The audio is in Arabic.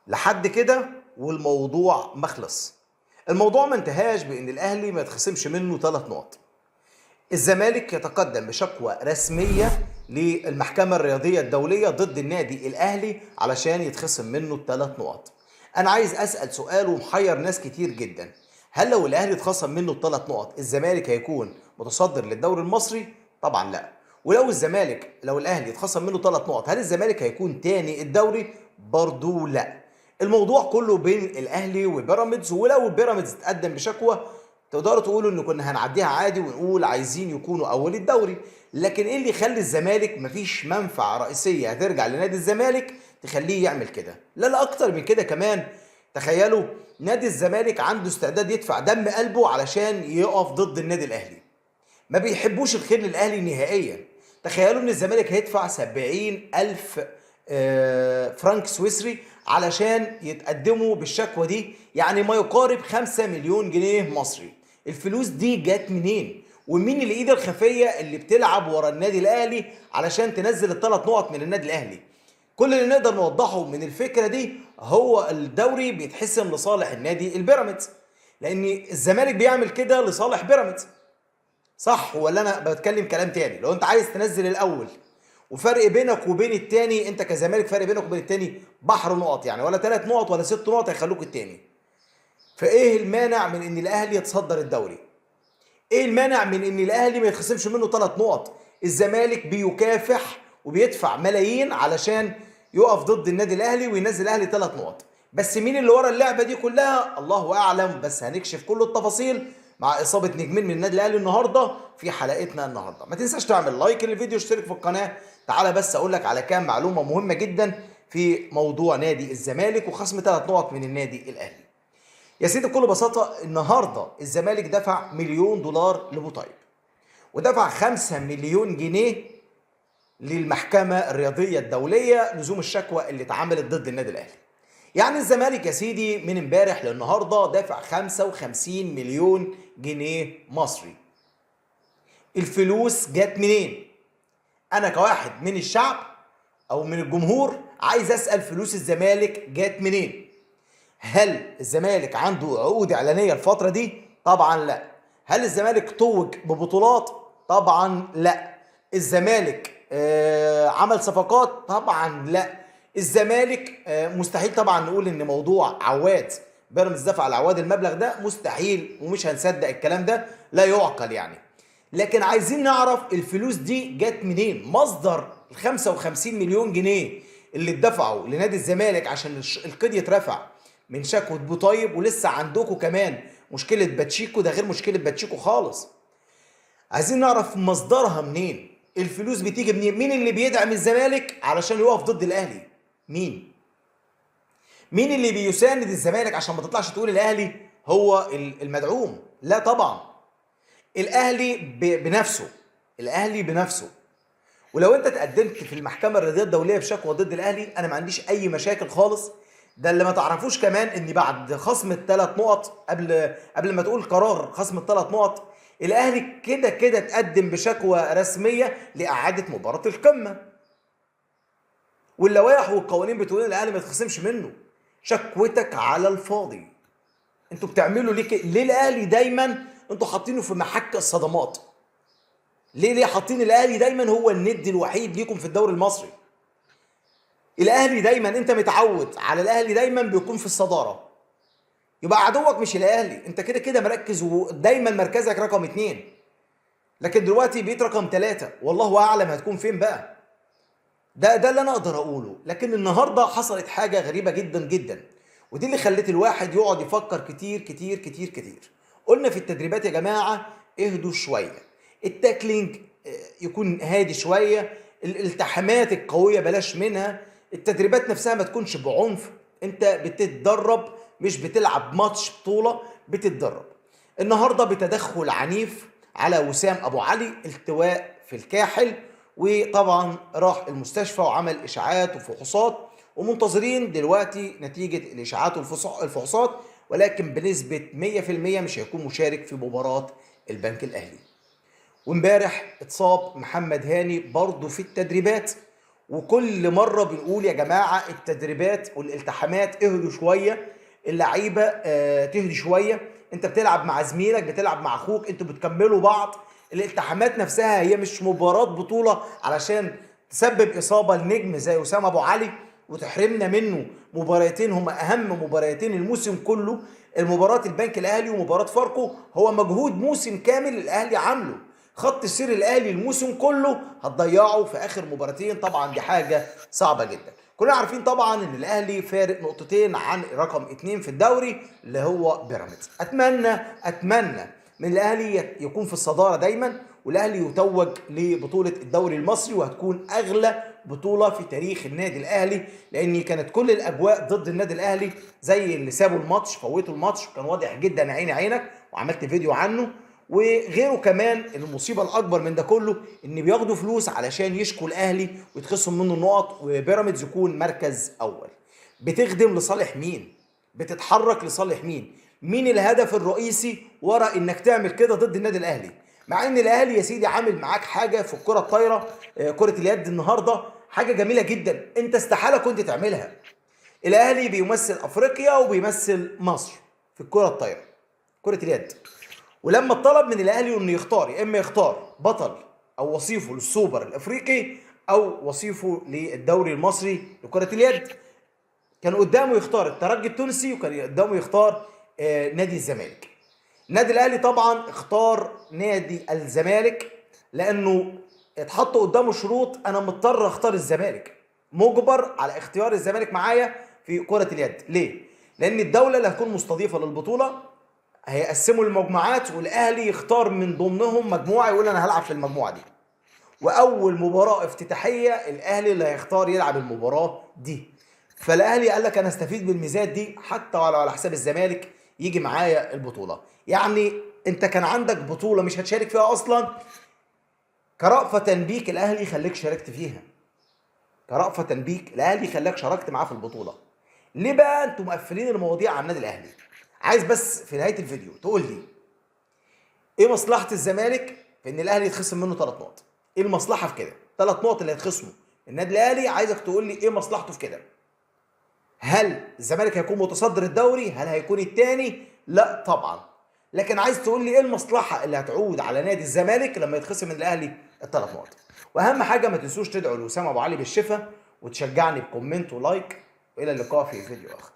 لحد كده والموضوع مخلص. الموضوع ما انتهاش بان الاهلي ما يتخصمش منه 3 نقط. الزمالك يتقدم بشكوى رسميه للمحكمه الرياضيه الدوليه ضد النادي الاهلي علشان يتخصم منه ال3 نقط. انا عايز اسال سؤال ومحير ناس كتير جدا: هل لو الاهلي اتخصم منه ال3 نقط الزمالك هيكون متصدر للدوري المصري؟ طبعا لا. ولو لو الاهلي اتخصم منه 3 نقط هل الزمالك هيكون تاني الدوري؟ برضو لا. الموضوع كله بين الاهلي وبيراميدز، ولو بيراميدز اتقدم بشكوى تقدروا تقولوا ان كنا هنعديها عادي ونقول عايزين يكونوا اول الدوري. لكن ايه اللي يخلي الزمالك مفيش منفعه رئيسيه هترجع لنادي الزمالك تخليه يعمل كده؟ لا لا، اكتر من كده كمان. تخيلوا نادي الزمالك عنده استعداد يدفع دم قلبه علشان يقف ضد النادي الاهلي. ما بيحبوش الخير للاهلي نهائيا. تخيلوا ان الزمالك هيدفع 70,000 فرنك سويسري علشان يتقدموا بالشكوى دي، يعني ما يقارب 5 مليون جنيه مصري. الفلوس دي جت منين؟ ومين الايد الخفيه اللي بتلعب ورا النادي الاهلي علشان تنزل ال3 نقط من النادي الاهلي؟ كل اللي نقدر نوضحه من الفكره دي هو الدوري بيتحسم لصالح النادي البيراميدز، لان الزمالك بيعمل كده لصالح بيراميدز. صح ولا انا بتكلم كلام تاني؟ لو انت عايز تنزل الاول وفرق بينك وبين التاني، انت كزمالك فرق بينك وبين التاني بحر نقط، يعني ولا 3 نقط ولا 6 نقط هيخلوك التاني. فايه المانع من ان الاهلي يتصدر الدوري؟ ايه المانع من ان الاهلي ما يتخصمش منه 3 نقط؟ الزمالك بيكافح وبيدفع ملايين علشان يقف ضد النادي الاهلي وينزل الاهلي 3 نقط. بس مين اللي ورا اللعبه دي كلها؟ الله اعلم، بس هنكشف كل التفاصيل مع اصابه نجمين من النادي الاهلي النهارده في حلقتنا النهارده. ما تنساش تعمل لايك للفيديو واشترك في القناه. تعالى بس اقول لك على كام معلومه مهمه جدا في موضوع نادي الزمالك وخصم 3 نقط من النادي الاهلي. يا سيدي بكل بساطة النهاردة الزمالك دفع $1,000,000 لبوطيب، ودفع 5 مليون جنيه للمحكمة الرياضية الدولية لزوم الشكوى اللي اتعملت ضد النادي الأهلي. يعني الزمالك يا سيدي من امبارح للنهاردة دافع 55 مليون جنيه مصري. الفلوس جت منين؟ أنا كواحد من الشعب أو من الجمهور عايز أسأل: فلوس الزمالك جت منين؟ هل الزمالك عنده عقود اعلانيه الفتره دي؟ طبعا لا. هل الزمالك توج ببطولات؟ طبعا لا. الزمالك عمل صفقات؟ طبعا لا. الزمالك مستحيل طبعا نقول ان موضوع عواد بيراميدز دفع العواد المبلغ ده، مستحيل ومش هنصدق الكلام ده، لا يعقل يعني. لكن عايزين نعرف الفلوس دي جت منين، مصدر ال 55 مليون جنيه اللي اتدفعوا لنادي الزمالك عشان القيد يترفع من شكوى بوطيب. ولسه عندكم كمان مشكله باتشيكو، ده غير مشكله باتشيكو خالص. عايزين نعرف مصدرها منين، الفلوس بتيجي منين، مين اللي بيدعم الزمالك علشان يقف ضد الاهلي؟ مين اللي بيساند الزمالك عشان ما تطلعش تقول الاهلي هو المدعوم؟ لا طبعا. الاهلي بنفسه. الاهلي بنفسه. ولو انت تقدمت في المحكمه الرياضيه الدوليه بشكوى ضد الاهلي انا ما عنديش اي مشاكل خالص. ده اللي ما تعرفوش كمان ان بعد خصم ال3 نقط، قبل ما تقول قرار خصم ال3 نقط، الاهلي كده كده تقدم بشكوى رسميه لاعاده مباراه القمه. واللوائح والقوانين بتقول ان الاهلي ما يتخصمش منه. شكوتك على الفاضي. انتوا بتعملوا ليه الاهلي دايما انتوا حاطينه في محك الصدمات؟ ليه حاطين الاهلي دايما هو الند الوحيد ليكم في الدوري المصري؟ الاهلي دايما انت متعود على الاهلي دايما بيكون في الصداره. يبقى عدوك مش الاهلي، انت كده كده مركز ودايما مركزك رقم 2. لكن دلوقتي بقيت رقم 3، والله اعلم هتكون فين بقى. ده اللي انا اقدر اقوله. لكن النهارده حصلت حاجه غريبه جدا جدا، ودي اللي خلت الواحد يقعد يفكر كتير كتير كتير كتير. قلنا في التدريبات يا جماعه اهدوا شويه، التاكلينج يكون هادي شويه، الالتحامات القويه بلاش منها، التدريبات نفسها ما تكونش بعنف. انت بتتدرب مش بتلعب ماتش بطوله، بتتدرب. النهارده بتدخل عنيف على وسام ابو علي، التواء في الكاحل، وطبعا راح المستشفى وعمل اشاعات وفحوصات، ومنتظرين دلوقتي نتيجه الاشاعات والفحوصات، ولكن بنسبه 100% مش هيكون مشارك في مباراه البنك الاهلي. وامبارح اتصاب محمد هاني برضه في التدريبات، وكل مره بنقول يا جماعه التدريبات والالتحامات اهدوا شويه، اللعيبه تهدي شويه. انت بتلعب مع زميلك، بتلعب مع اخوك، انتوا بتكملوا بعض. الالتحامات نفسها هي مش مباراه بطوله علشان تسبب اصابه لنجم زي اسامه ابو علي وتحرمنا منه مباراتين هم اهم مباراتين الموسم كله. المباراه البنك الاهلي ومباراه فاركو هو مجهود موسم كامل الاهلي عامله. خط سير الاهلي الموسم كله هتضيعه في اخر مباراتين، طبعا دي حاجه صعبه جدا. كلنا عارفين طبعا ان الاهلي فارق نقطتين عن رقم 2 في الدوري اللي هو بيراميدز. اتمنى من الاهلي يكون في الصداره دايما، والاهلي يتوج لبطوله الدوري المصري، وهتكون اغلى بطوله في تاريخ النادي الاهلي، لان كانت كل الاجواء ضد النادي الاهلي، زي اللي سابوا الماتش فوتوا الماتش، كان واضح جدا عيني عينك وعملت فيديو عنه. وغيره كمان، المصيبه الاكبر من ده كله ان بياخدوا فلوس علشان يشكوا الاهلي ويتخصم منه النقط، وبيراميدز يكون مركز اول. بتخدم لصالح مين؟ بتتحرك لصالح مين؟ مين الهدف الرئيسي ورا انك تعمل كده ضد النادي الاهلي؟ مع ان الاهلي يا سيدي عامل معاك حاجه في الكره الطايره، كره اليد النهارده حاجه جميله جدا انت استحاله كنت تعملها. الاهلي بيمثل افريقيا وبيمثل مصر في الكره الطايره، كره اليد. ولما اتطلب من الاهلي انه يختار، يا اما يختار بطل او وصيفه للسوبر الافريقي او وصيفه للدوري المصري لكره اليد، كان قدامه يختار الترجي التونسي وكان قدامه يختار نادي الزمالك. النادي الاهلي طبعا اختار نادي الزمالك لانه اتحط قدامه شروط، انا مضطر اختار الزمالك، مجبر على اختيار الزمالك معايا في كرة اليد. ليه؟ لان الدولة اللي هتكون مستضيفة للبطولة هيقسموا المجموعات، والاهلي يختار من ضمنهم مجموعة يقول انا هلعب في المجموعة دي، واول مباراة افتتاحية الاهلي اللي هيختار يلعب المباراة دي. فالاهلي قال لك انا استفيد بالميزات دي حتى ولو على حساب الزمالك يجي معايا البطوله. يعني انت كان عندك بطوله مش هتشارك فيها اصلا، كرأفة بيك الاهلي خليك شاركت فيها، كرأفة بيك الاهلي خلاك شاركت معاه في البطوله. ليه بقى انتوا مقفلين المواضيع عن النادي الاهلي؟ عايز بس في نهايه الفيديو تقول لي ايه مصلحه الزمالك في ان الاهلي يتخصم منه 3 نقط؟ ايه المصلحه في كده؟ 3 نقط اللي هيتخصموا النادي الاهلي، عايزك تقول لي ايه مصلحته في كده؟ هل الزمالك هيكون متصدر الدوري؟ هل هيكون الثاني؟ لا طبعا. لكن عايز تقول لي ايه المصلحه اللي هتعود على نادي الزمالك لما يتخصم من الاهلي ال3 نقط؟ واهم حاجه ما تنسوش تدعوا لاسامه ابو علي بالشفاء وتشجعني بكومنت ولايك، والى اللقاء في فيديو اخر.